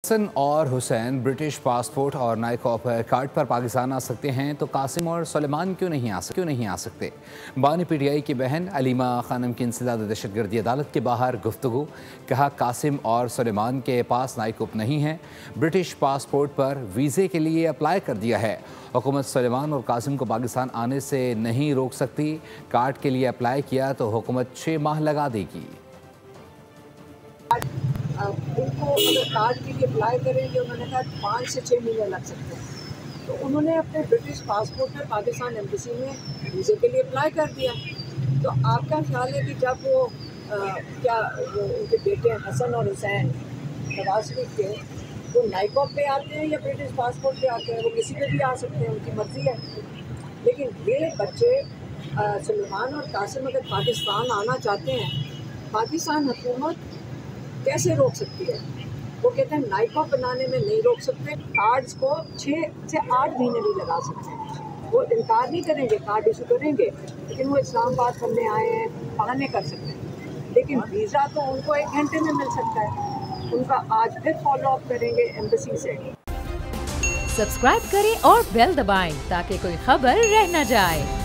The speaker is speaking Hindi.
हसन और हुसैन ब्रिटिश पासपोर्ट और नाइकॉप कार्ड पर पाकिस्तान आ सकते हैं तो कासिम और सुलेमान क्यों नहीं आ सकते। बानी पीटीआई की बहन अलीमा खानम की इंसदाद दहशतगर्दी अदालत के बाहर गुफ्तगू। कहा कासिम और सुलेमान के पास नाइकॉप नहीं है, ब्रिटिश पासपोर्ट पर वीज़े के लिए अप्लाई कर दिया है। हुकूमत सुलेमान और कासिम को पाकिस्तान आने से नहीं रोक सकती। कार्ड के लिए अप्लाई किया तो हुकूमत 6 माह लगा देगी। उनको अगर कार्ड के लिए अप्लाई करेंगे, उन्होंने कहा 5 से 6 महीने लग सकते हैं। तो उन्होंने अपने ब्रिटिश पासपोर्ट पर पाकिस्तान एम्बेसी में वीज़े के लिए अप्लाई कर दिया। तो आपका ख्याल है कि जब वो उनके बेटे हसन और हुसैन नवाज शरीफ के वो नाइकॉप पे आते हैं या ब्रिटिश पासपोर्ट पे आते हैं, वो किसी पे भी आ सकते हैं, उनकी मर्ज़ी है। लेकिन ये बच्चे सुलेमान और कासिम अगर पाकिस्तान आना चाहते हैं, पाकिस्तान हुकूमत कैसे रोक सकती है? वो कहते हैं नाइकॉप बनाने में नहीं रोक सकते, कार्ड्स को 6 से 8 महीने भी लगा सकते हैं। वो इनकार नहीं करेंगे, कार्ड इशू करेंगे, लेकिन वो इस्लामाबाद करने आए हैं, बहाने कर सकते हैं। लेकिन वीज़ा तो उनको 1 घंटे में मिल सकता है। उनका आज फिर फॉलो अप करेंगे एम्बेसी से। सब्सक्राइब करें और बेल दबाएं ताकि कोई खबर रह न जाए।